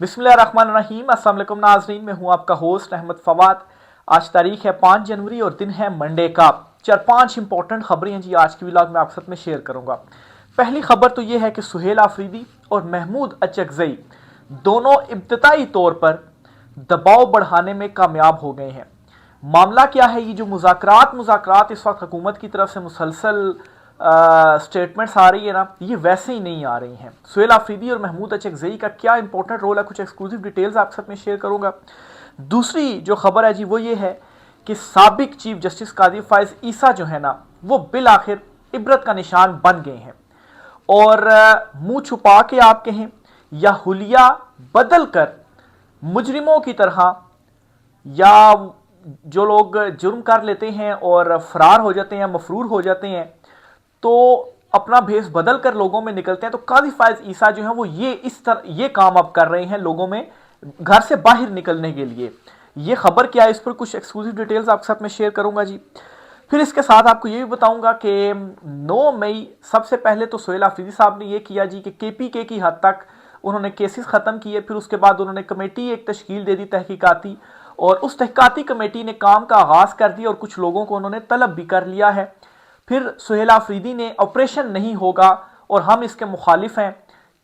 बिस्मिल्लाहिर्रहमानिर्रहीम। अस्सलाम वालेकुम नाज़रीन, मैं हूं आपका होस्ट अहमद फवाद। आज तारीख है 5 जनवरी और दिन है मंडे का। 4-5 इंपॉर्टेंट खबरें हैं जी आज की व्लॉग में आपके साथ में शेयर करूंगा। पहली खबर तो यह है कि सुहेल आफरीदी और महमूद अचकजई दोनों इब्तिदाई तौर पर दबाव बढ़ाने में कामयाब हो गए हैं। मामला क्या है, ये जो मुज़ाकरात इस वक्त हुकूमत की तरफ से मुसलसल स्टेटमेंट्स आ रही है ना, ये वैसे ही नहीं आ रही हैं। सुहेल आफरीदी और महमूद अचकजई का क्या इंपॉर्टेंट रोल है, कुछ एक्सक्लूसिव डिटेल्स आपके साथ में शेयर करूंगा। दूसरी जो खबर है जी वो ये है कि साबिक चीफ जस्टिस काजी फायज ईसा जो है ना, वो बिल आखिर इबरत का निशान बन गए हैं। और मुंह छुपा के आप कहें या हुलिया बदल कर मुजरिमों की तरह, या जो लोग जुर्म कर लेते हैं और फरार हो जाते हैं, मफरूर हो जाते हैं, तो अपना भेष बदल कर लोगों में निकलते हैं। तो काजी फायज ईसा जो है वो ये काम अब कर रहे हैं लोगों में घर से बाहर निकलने के लिए। ये खबर क्या है, इस पर कुछ एक्सक्लूसिव डिटेल्स आपके साथ में शेयर करूंगा जी। फिर इसके साथ आपको ये भी बताऊंगा कि 9 मई सबसे पहले तो सुहेल आफरीदी साहब ने ये किया जी कि केपीके की हद तक उन्होंने केसेस खत्म किए। फिर उसके बाद उन्होंने कमेटी एक तश्कील दे दी तहकीकाती, और उस तहकीकाती कमेटी ने काम का आगाज कर दिया और कुछ लोगों को उन्होंने तलब भी कर लिया है। फिर सुहेल आफरीदी ने ऑपरेशन नहीं होगा और हम इसके मुखालिफ हैं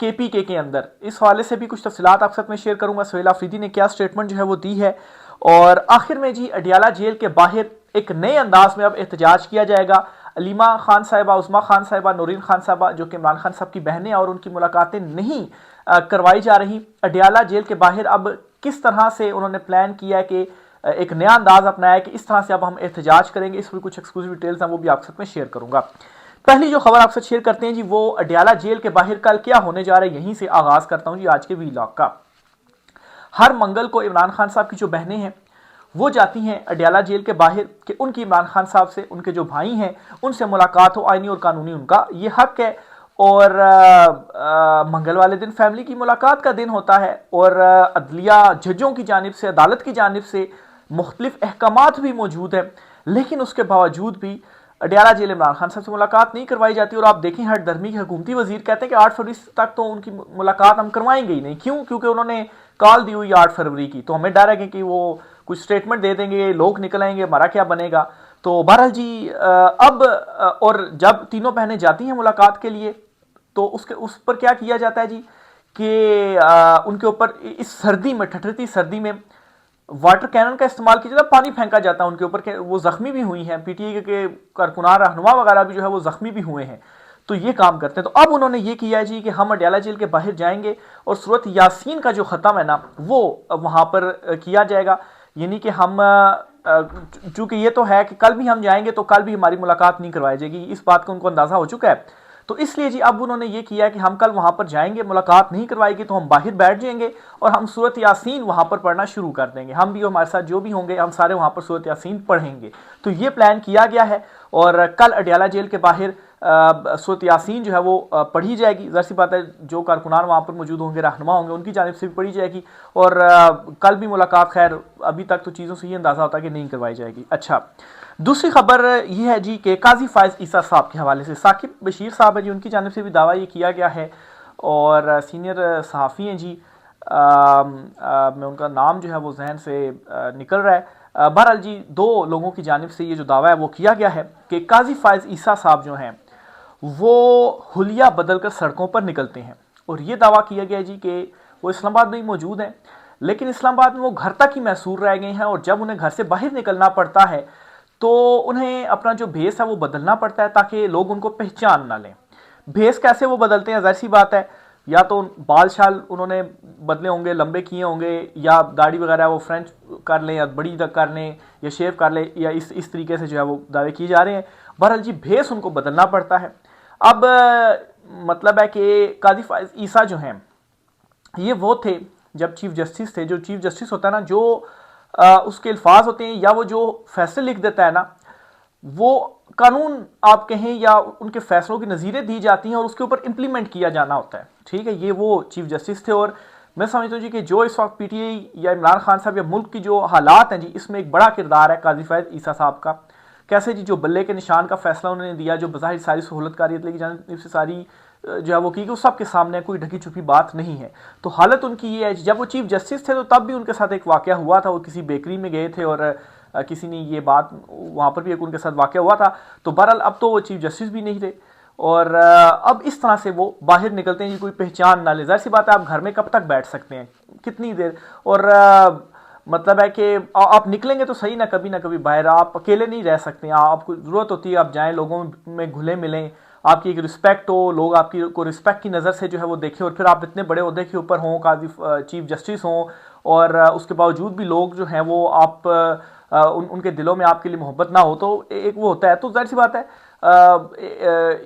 केपीके के अंदर, इस हवाले से भी कुछ तफसीलात आपके साथ में शेयर करूंगा। सुहेल आफरीदी ने क्या स्टेटमेंट जो है वो दी है। और आखिर में जी अडियाला जेल के बाहर एक नए अंदाज में अब एहतजाज किया जाएगा। अलीमा खान साहिबा, उस्मा खान साहिबा, नूरीन खान साहिबा जो कि इमरान खान साहब की बहनें, और उनकी मुलाकातें नहीं करवाई जा रही। अडियाला जेल के बाहर अब किस तरह से उन्होंने प्लान किया है कि एक नया अंदाज अपनाया कि इस तरह से अब हम एहतजाज करेंगे, इस पर कुछ एक्सक्लूसिव डिटेल्स हैं वो भी आपके साथ में शेयर करूंगा। पहली जो खबर आपसे शेयर करते हैं जी वो अडियाला जेल के बाहर कल क्या होने जा रहा है, यहीं से आगाज करता हूं जी आज के व्लॉग का। हर मंगल को इमरान खान साहब की जो बहनें हैं वो जाती हैं अडियाला जेल के बाहर कि उनकी इमरान खान साहब से, उनके जो भाई हैं उनसे मुलाकात हो। आईनी और कानूनी उनका ये हक है। और मंगल वाले दिन फैमिली की मुलाकात का दिन होता है और अदलिया जजों की जानिब से, अदालत की जानिब से मुख्तलिफ अहकामात भी मौजूद हैं। लेकिन उसके बावजूद भी अडियाला जेल इमरान खान साहब से मुलाकात नहीं करवाई जाती। और आप देखें हर धर्मी के हुकूमती वजीर कहते हैं कि 8 फरवरी तक तो उनकी मुलाकात हम करवाएंगे ही नहीं। क्यों? क्योंकि उन्होंने कॉल दी हुई 8 फरवरी की, तो हमें डर है कि वो कुछ स्टेटमेंट दे देंगे, लोग निकल आएंगे, हमारा क्या बनेगा। तो बहरहाल जी अब और जब तीनों बहनें जाती हैं मुलाकात के लिए तो उस पर क्या किया जाता है जी कि उनके ऊपर इस सर्दी में, ठठरती सर्दी में वाटर कैनन का इस्तेमाल किया जाता है, पानी फेंका जाता है उनके ऊपर के वो जख्मी भी हुई हैं। पीटीआई के कारकुनान रहनुमा वगैरह भी जो है वो जख्मी भी हुए हैं। तो ये काम करते हैं। तो अब उन्होंने ये किया है जी कि हम अडियाला जेल के बाहर जाएंगे और सूरत यासीन का जो ख़त्म है ना वो वहाँ पर किया जाएगा। यानी कि हम चूंकि ये तो है कि कल भी हम जाएंगे तो कल भी हमारी मुलाकात नहीं करवाई जाएगी, इस बात का उनको अंदाज़ा हो चुका है। तो इसलिए जी अब उन्होंने ये किया कि हम कल वहां पर जाएंगे, मुलाकात नहीं करवाएगी तो हम बाहर बैठ जाएंगे और हम सूरत यासीन वहां पर पढ़ना शुरू कर देंगे। हम भी, हमारे साथ जो भी होंगे, हम सारे वहां पर सूरत यासीन पढ़ेंगे। तो ये प्लान किया गया है और कल अडियाला जेल के बाहर सूरत यासीन जो है वो पढ़ी जाएगी। ज़ाहिर सी बात है जो कारकुनान वहाँ पर मौजूद होंगे, रहनुमा होंगे, उनकी जानिब से भी पढ़ी जाएगी। और कल भी मुलाकात, खैर अभी तक तो चीज़ों से ये अंदाज़ा होता है कि नहीं करवाई जाएगी। अच्छा, दूसरी खबर यह है जी कि काजी फायज ईसा साहब के हवाले से साकिब बशीर साहब है जी, उनकी जानिब से भी दावा ये किया गया है और सीनियर सहाफ़ी हैं जी। मैं उनका नाम जो है वो जहन से निकल रहा है। बहरहाल जी दो लोगों की जानिब से ये जो दावा है वो किया गया है कि काजी फायज ईसा साहब जो हैं वो हुलिया बदल कर सड़कों पर निकलते हैं। और ये दावा किया गया जी कि वो इस्लामाबाद में ही मौजूद हैं, लेकिन इस्लामाबाद में वो घर तक ही महसूर रह गए हैं और जब उन्हें घर से बाहर निकलना पड़ता है तो उन्हें अपना जो भेस है वो बदलना पड़ता है ताकि लोग उनको पहचान ना लें। भेस कैसे वो बदलते हैं, जाहिर सी बात है या तो बाल शाल उन्होंने बदले होंगे, लंबे किए होंगे, या दाढ़ी वगैरह वो फ्रेंच कर लें या बड़ी कर लें या शेव कर लें, या इस तरीके से जो है वो दावे किए जा रहे हैं। बहरहाल जी भेस उनको बदलना पड़ता है। अब मतलब है कि काजी फायज ईसा जो हैं ये वो थे जब चीफ जस्टिस थे। जो चीफ जस्टिस होता है ना, जो उसके अल्फाज होते हैं या वो जो फैसले लिख देता है ना, वो कानून आप कहें या उनके फैसलों की नज़ीरें दी जाती हैं और उसके ऊपर इंप्लीमेंट किया जाना होता है। ठीक है, ये वो चीफ जस्टिस थे। और मैं समझता हूँ जी कि जो इस वक्त पीटीआई या इमरान खान साहब या मुल्क की जो हालात हैं जी, इसमें एक बड़ा किरदार है काजी फायज ईसा साहब का। कैसे जी जो बल्ले के निशान का फैसला उन्होंने दिया, जो बज़ाहिर सारी सहूलतकारियत लेके जाने से सारी जो है वो की, उस सबके सामने कोई ढकी छुपी बात नहीं है। तो हालत उनकी ये है, जब वो चीफ जस्टिस थे तो तब भी उनके साथ एक वाकया हुआ था, वो किसी बेकरी में गए थे और किसी ने ये बात, वहाँ पर भी एक उनके साथ वाकया हुआ था। तो बहरहाल अब तो वो चीफ जस्टिस भी नहीं रहे और अब इस तरह से वो बाहर निकलते हैं कि कोई पहचान ना ले। जाहिर सी बात है, आप घर में कब तक बैठ सकते हैं, कितनी देर, और मतलब है कि आप निकलेंगे तो सही ना कभी बाहर, आप अकेले नहीं रह सकते, आपको ज़रूरत होती है आप जाएं, लोगों में घुले मिलें, आपकी एक रिस्पेक्ट हो, लोग आपकी को रिस्पेक्ट की नज़र से जो है वो देखें, और फिर आप इतने बड़े ओहदे के ऊपर हों, काजी चीफ जस्टिस हों, और उसके बावजूद भी लोग जो हैं वो आप उनके दिलों में आपके लिए मोहब्बत ना हो, तो एक वो होता है। तो जाहिर सी बात है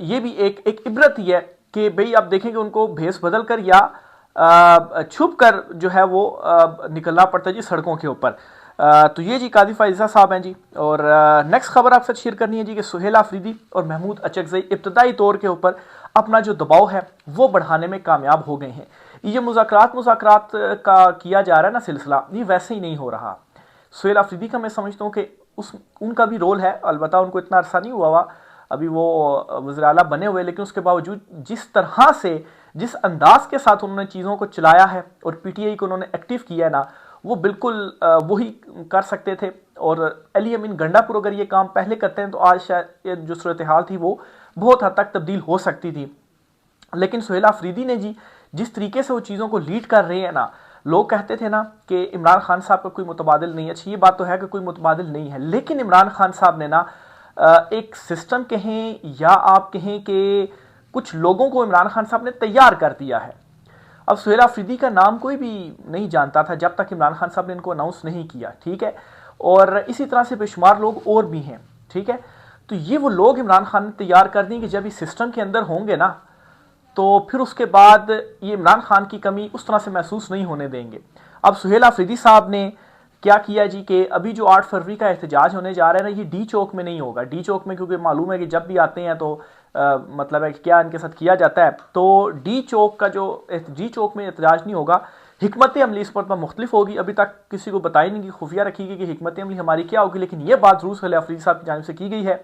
ये भी एक इबरत ही है कि भाई आप देखेंगे उनको भेस बदल कर या छुप कर जो है वो निकलना पड़ता है जी सड़कों के ऊपर। तो ये जी काजी फायजा साहब हैं जी। और नेक्स्ट खबर आपसे शेयर करनी है जी कि सुहेल आफरीदी और महमूद अचकज़ई इब्तदाई तौर के ऊपर अपना जो दबाव है वो बढ़ाने में कामयाब हो गए हैं। ये मुज़ाकरात का किया जा रहा है ना सिलसिला, ये वैसे ही नहीं हो रहा। सुहेल आफरीदी का मैं समझता हूँ कि उनका भी रोल है, अलबत्ता उनको इतना अरसा नहीं हुआ अभी वो वज़ीर आला बने हुए, लेकिन उसके बावजूद जिस तरह से, जिस अंदाज के साथ उन्होंने चीज़ों को चलाया है और पीटीआई को उन्होंने एक्टिव किया है ना, वो बिल्कुल वही कर सकते थे। और अली अमीन गंडापुर अगर ये काम पहले करते हैं तो आज शायद जो सूरत हाल थी वो बहुत हद तक तब्दील हो सकती थी। लेकिन सुहेल आफरीदी ने जी जिस तरीके से वो चीज़ों को लीड कर रहे हैं ना, लोग कहते थे ना कि इमरान खान साहब का कोई मुतबादिल नहीं है। अच्छा, ये बात तो है कि कोई मुतबादिल नहीं है, लेकिन इमरान खान साहब ने ना एक सिस्टम कहें या आप कहें कि कुछ लोगों को इमरान खान साहब ने तैयार कर दिया है। अब सुहेल आफरीदी का नाम कोई भी नहीं जानता था जब तक इमरान खान साहब ने इनको अनाउंस नहीं किया, ठीक है। और इसी तरह से बेशुमार लोग और भी हैं, ठीक है। तो ये वो लोग इमरान खान ने तैयार कर दिए कि जब इस सिस्टम के अंदर होंगे ना, तो फिर उसके बाद ये इमरान खान की कमी उस तरह से महसूस नहीं होने देंगे। अब सुहेल आफरीदी साहब ने क्या किया जी कि अभी जो 8 फरवरी का एहतजाज होने जा रहा है ना, ये डी चौक में नहीं होगा। डी चौक में क्योंकि मालूम है कि जब भी आते हैं तो मतलब है कि क्या इनके साथ किया जाता है, तो डी चौक का जो डी चौक में एहतजाज नहीं होगा। हिकमत अमली इस पर मुख्तलिफ होगी, अभी तक किसी को बताई नहीं कि खुफिया रखी गई कि हिकमत अमली हमारी क्या होगी। लेकिन यह बात जरूर सुहेल आफरीदी साहब की जानिब से की गई है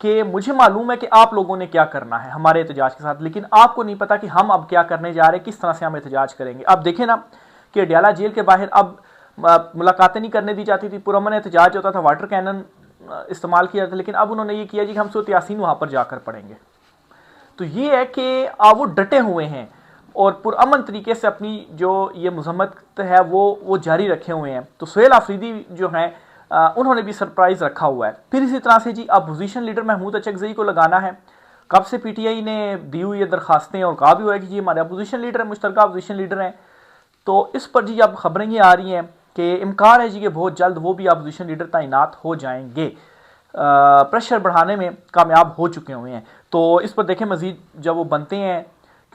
कि मुझे मालूम है कि आप लोगों ने क्या करना है हमारे एहतजाज के साथ, लेकिन आपको नहीं पता कि हम अब क्या करने जा रहे हैं, किस तरह से हम एहतजाज करेंगे। अब देखें ना कि अडयाला जेल के बाहर अब मुलाकातें नहीं करने दी जाती थी, पुरअमन एहतजाज होता था, वाटर कैनन इस्तेमाल किया जाता था, लेकिन अब उन्होंने ये किया जी कि हम सूरत यासीन वहाँ पर जाकर पढ़ेंगे। तो ये है कि वो डटे हुए हैं और पुरअमन तरीके से अपनी जो ये मजम्मत है वो जारी रखे हुए हैं। तो सुहेल आफरीदी जो हैं उन्होंने भी सरप्राइज रखा हुआ है। फिर इसी तरह से जी अपोजिशन लीडर महमूद अचकज़ई को लगाना है। कब से पीटीआई ने दी हुई ये दरखास्तें और कहा भी हुआ है कि जी हमारे अपोजिशन लीडर है, मुश्तरका अपोजिशन लीडर हैं। तो इस पर जी अब खबरें ये आ रही हैं कि इम्कान है जी कि बहुत जल्द वो भी अपोजिशन लीडर तैनात हो जाएंगे, प्रेशर बढ़ाने में कामयाब हो चुके हुए हैं। तो इस पर देखें मजीद जब वो बनते हैं,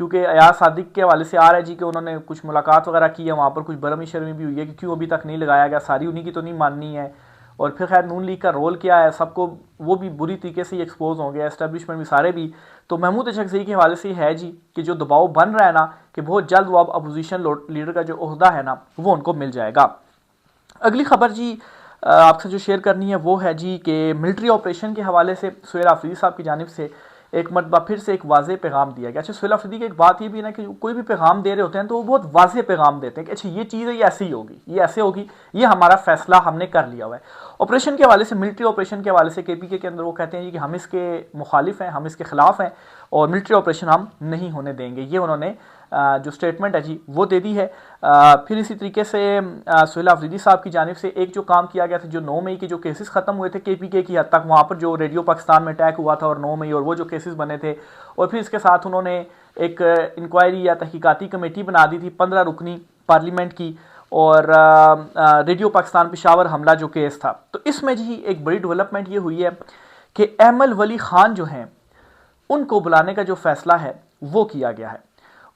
क्योंकि अयाज सादिक के हवाले से आ रहा है जी कि उन्होंने कुछ मुलाकात वगैरह की है, वहाँ पर कुछ बरमी शर्मी भी हुई है कि क्यों अभी तक नहीं लगाया गया, सारी उन्हीं की तो नहीं माननी है। और फिर खैर नून लीग का रोल क्या है, सबको वो भी बुरी तरीके से एक्सपोज होंगे, एस्टेब्लिशमेंट भी सारे भी। तो महमूद अचकज़ई के हवाले से है जी कि जो दबाव बन रहा है ना कि बहुत जल्द वो अब अपोजिशन लीडर का जो ओहदा है ना वो उनको मिल जाएगा। अगली खबर जी आपसे जो शेयर करनी है वो है जी कि मिलिट्री ऑपरेशन के हवाले से सुहेल आफरीदी साहब की जानिब से एक मरतबा फिर से एक वाज़ेह पैगाम दिया गया। अच्छा, सुहेल आफरीदी की एक बात ये भी ना कि कोई भी पैगाम दे रहे होते हैं तो वो बहुत वाज़ेह पैगाम देते हैं कि अच्छा ये चीज़ है, ये ऐसी होगी, ये ऐसे होगी, ये हमारा फैसला हमने कर लिया हुआ है। ऑपरेशन के हवाले से, मिलिट्री ऑपरेशन के हवाले से केपीके के अंदर वो कहते हैं जी कि हम इसके मुखालिफ हैं, हम इसके खिलाफ हैं और मिलिट्री ऑपरेशन हम नहीं होने देंगे। ये उन्होंने जो स्टेटमेंट है जी वो दे दी है। फिर इसी तरीके से सुहेल आफरीदी साहब की जानिब से एक जो काम किया गया था, जो 9 मई के जो केसेस ख़त्म हुए थे केपीके की हद तक, वहाँ पर जो रेडियो पाकिस्तान में अटैक हुआ था और 9 मई और वो जो केसेस बने थे, और फिर इसके साथ उन्होंने एक इंक्वायरी या तहकीकाती कमेटी बना दी थी 15 रुकनी पार्लियामेंट की, और रेडियो पाकिस्तान पेशावर हमला जो केस था। तो इसमें जी एक बड़ी डेवलपमेंट ये हुई है कि अहमल वली खान जो हैं उनको बुलाने का जो फैसला है वो किया गया है।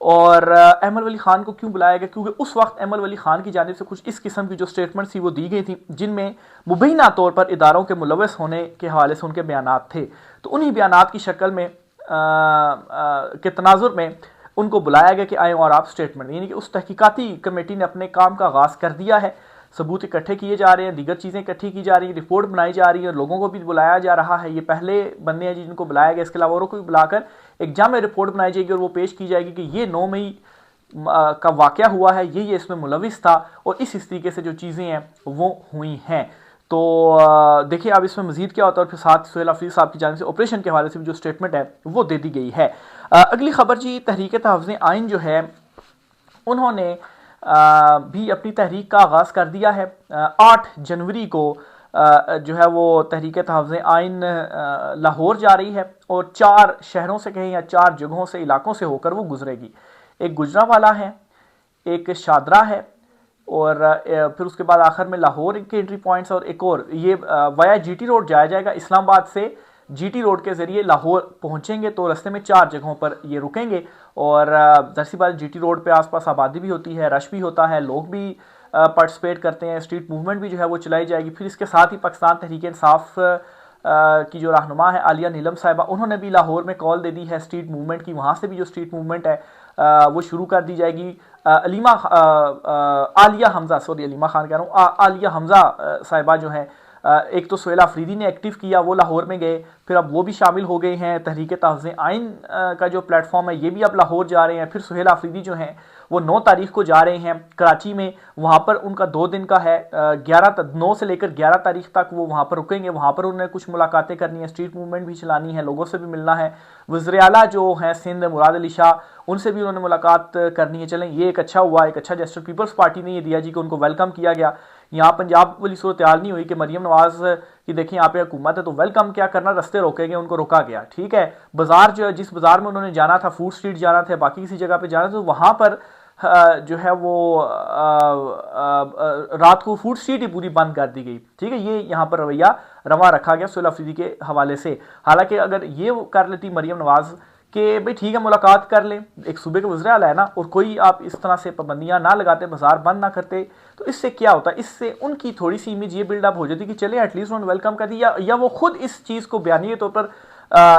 और अहमद वली खान को क्यों बुलाया गया, क्योंकि उस वक्त अहमद वली खान की जानिब से कुछ इस किस्म की जो स्टेटमेंट थी वो दी गई थी जिनमें मुबैना तौर पर इदारों के मुलव्वस होने के हवाले से उनके बयानात थे। तो उन्हीं बयानात की शक्ल में के तनाजुर में उनको बुलाया गया कि आए और आप स्टेटमेंट, यानी कि उस तहकीकाती कमेटी ने अपने काम का आगाज़ कर दिया है। सबूत इकट्ठे किए जा रहे हैं, दीगर चीज़ें इकट्ठी की जा रही हैं, रिपोर्ट बनाई जा रही है, लोगों को भी बुलाया जा रहा है। ये पहले बंदे हैं जिनको बुलाया गया, इसके अलावा औरों को भी बुलाकर एक जाम रिपोर्ट बनाई जाएगी और वो पेश की जाएगी कि ये 9 मई का वाक़या हुआ है, ये इसमें मुलविस था और इस तरीके से जो चीज़ें हैं वो हुई हैं। तो देखिए अब इसमें मजीद क्या होता है और फिर साथ सुहेल अफरीदी साहब की जानिब से ऑपरेशन के हवाले से भी जो स्टेटमेंट है वो दे दी गई है। अगली खबर जी, तहरीक तहफ़्ज़ुज़ आइन जो है उन्होंने भी अपनी तहरीक का आगाज़ कर दिया है। 8 जनवरी को जो है वो तहरीक तहफ़्ज़ुज़ आइन लाहौर जा रही है और 4 शहरों से कहें या 4 जगहों से, इलाकों से होकर वो गुजरेगी। एक गुजरांवाला है, एक शादरा है और फिर उसके बाद आखिर में लाहौर के एंट्री पॉइंट्स और एक और ये वाया जीटी रोड जाया जाएगा। इस्लामाबाद से जीटी रोड के ज़रिए लाहौर पहुंचेंगे तो रास्ते में 4 जगहों पर ये रुकेंगे और ज़ाहिर-सी बात जीटी रोड पे आसपास आबादी भी होती है, रश भी होता है, लोग भी पार्टिसिपेट करते हैं, स्ट्रीट मूवमेंट भी जो है वो चलाई जाएगी। फिर इसके साथ ही पाकिस्तान तहरीक इंसाफ की जो रहनुमा है आलिया नीलम साहिबा, उन्होंने भी लाहौर में कॉल दे दी है स्ट्रीट मूवमेंट की। वहाँ से भी जो स्ट्रीट मूवमेंट है वो शुरू कर दी जाएगी। आलिया हमज़ा, सॉरी अलीमा खान कह रहा हूँ, आलिया हमज़ा साहिबा जो हैं, एक तो सुहेल अफरीदी ने एक्टिव किया, वो लाहौर में गए, फिर अब वो भी शामिल हो गए हैं। तहरीक तहफ़्ज़ुज़ आइन का जो प्लेटफॉर्म है ये भी अब लाहौर जा रहे हैं। फिर सुहेल अफरीदी जो हैं वो 9 तारीख को जा रहे हैं कराची में, वहाँ पर उनका 2 दिन का है, 9 से लेकर 11 तारीख तक वो वहाँ पर रुकेंगे। वहाँ पर उन्हें कुछ मुलाकातें करनी है, स्ट्रीट मूवमेंट भी चलानी है, लोगों से भी मिलना है। वज़ीर आला जो हैं सिंध मुराद अली शाह, उनसे भी उन्होंने मुलाकात करनी है। चलें, ये एक अच्छा हुआ, एक अच्छा जेस्चर पीपल्स पार्टी ने ये दिया जी कि उनको वेलकम किया गया। यहाँ पंजाब वाली सूरत हाल नहीं हुई कि मरियम नवाज की देखिए यहाँ पे हुकूमत है तो वेलकम क्या करना, रस्ते रोकेंगे, उनको रोका गया। ठीक है, बाजार जो है, जिस बाजार में उन्होंने जाना था, फूड स्ट्रीट जाना था, बाकी किसी जगह पे जाना था, तो वहाँ पर जो है वो रात को फूड स्ट्रीट ही पूरी बंद कर दी गई। ठीक है, ये यहाँ पर रवैया रवा रखा गया सुहेल अफरीदी के हवाले से। हालांकि अगर ये कर लेती मरियम नवाज कि भाई ठीक है मुलाकात कर लें, एक सूबे का वज़ीर आला है ना, और कोई आप इस तरह से पाबंदियां ना लगाते, बाजार बंद ना करते, तो इससे क्या होता है, इससे उनकी थोड़ी सी इमेज ये बिल्डअप हो जाती कि चले एटलीस्ट उन्होंने वेलकम कर दिया, या वो खुद इस चीज़ को बयानी तौर पर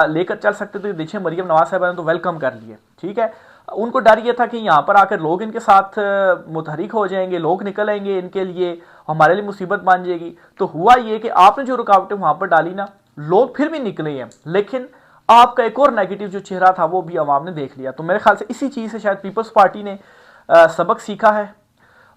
लेकर चल सकते थे। देखिए मरियम नवाज साहब ने तो वेलकम कर लिए। ठीक है, उनको डर ये था कि यहाँ पर आकर लोग इनके साथ मुतहरिक हो जाएंगे, लोग निकल आएंगे इनके लिए, हमारे लिए मुसीबत बन जाएगी। तो हुआ ये कि आपने जो रुकावटें वहाँ पर डाली ना, लोग फिर भी निकले हैं, लेकिन आपका एक और नेगेटिव जो चेहरा था वो भी अवाम ने देख लिया। तो मेरे ख्याल से इसी चीज़ से शायद पीपल्स पार्टी ने सबक सीखा है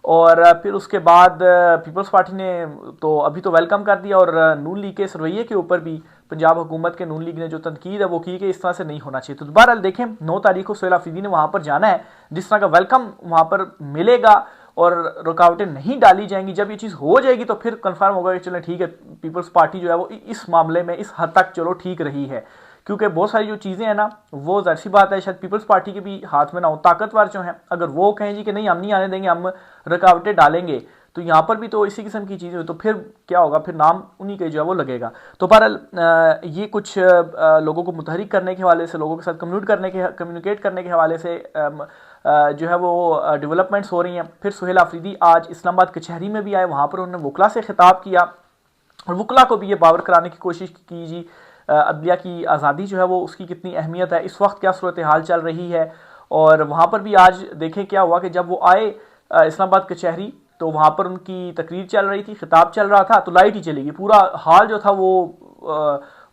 और फिर उसके बाद पीपल्स पार्टी ने तो अभी तो वेलकम कर दिया और नून लीग के इस रवैये के ऊपर भी पंजाब हुकूमत के नून लीग ने जो तनकीद है वो की कि इस तरह से नहीं होना चाहिए। तो दोबारा देखें 9 तारीख को सुहेल अफरीदी ने वहाँ पर जाना है, जिस तरह का वेलकम वहाँ पर मिलेगा और रुकावटें नहीं डाली जाएंगी। जब ये चीज़ हो जाएगी तो फिर कन्फर्म होगा कि चलें ठीक है, पीपल्स पार्टी जो है वो इस मामले में इस हद तक चलो ठीक रही है, क्योंकि बहुत सारी जो चीज़ें हैं ना वो ज़ाहिर सी बात है शायद पीपल्स पार्टी के भी हाथ में ना हो। ताकतवर जो हैं अगर वो कहें जी कि नहीं हम नहीं आने देंगे, हम रुकावटें डालेंगे, तो यहाँ पर भी तो इसी किस्म की चीज़ें, तो फिर क्या होगा, फिर नाम उन्हीं के जो है वो लगेगा। तो बहरहाल ये कुछ लोगों को मुतहरिक करने के हवाले से, लोगों के साथ कम्युनिकेट करने के हवाले से जो है वो डेवलपमेंट्स हो रही हैं। फिर सुहेल अफरीदी आज इस्लामाबाद कचहरी में भी आए, वहाँ पर उन्होंने वकला से खिताब किया और वकला को भी ये बावर कराने की कोशिश की जी अदलिया की आज़ादी जो है वो उसकी कितनी अहमियत है, इस वक्त क्या सूरत हाल चल रही है। और वहाँ पर भी आज देखें क्या हुआ कि जब वो आए इस्लामाबाद कचहरी तो वहाँ पर उनकी तकरीर चल रही थी, खिताब चल रहा था, तो लाइट ही चली गई। पूरा हाल जो था वो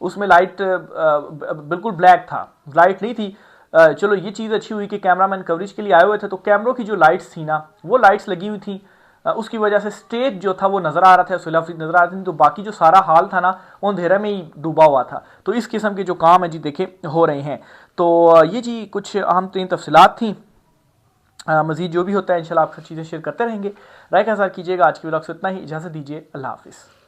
उसमें लाइट बिल्कुल ब्लैक था, लाइट नहीं थी। चलो ये चीज़ अच्छी हुई कि कैमरामैन कवरेज के लिए आए हुए थे, तो कैमरों की जो लाइट्स थी ना वो लाइट्स लगी हुई थी, उसकी वजह से स्टेज जो था वो नज़र आ रहा था, सुहेल अफरीदी नज़र आ रही थी, तो बाकी जो सारा हाल था ना वो अंधेरे में ही डूबा हुआ था। तो इस किस्म के जो काम है जी देखे हो रहे हैं। तो ये जी कुछ अहम तरीन तफसीलात थी। मज़ीद जो भी होता है इंशाल्लाह आपसे चीज़ें शेयर करते रहेंगे। राय का साथ कीजिएगा। आज की व्लॉग से इतना ही, इजाज़त दीजिए, अल्लाह हाफिज़।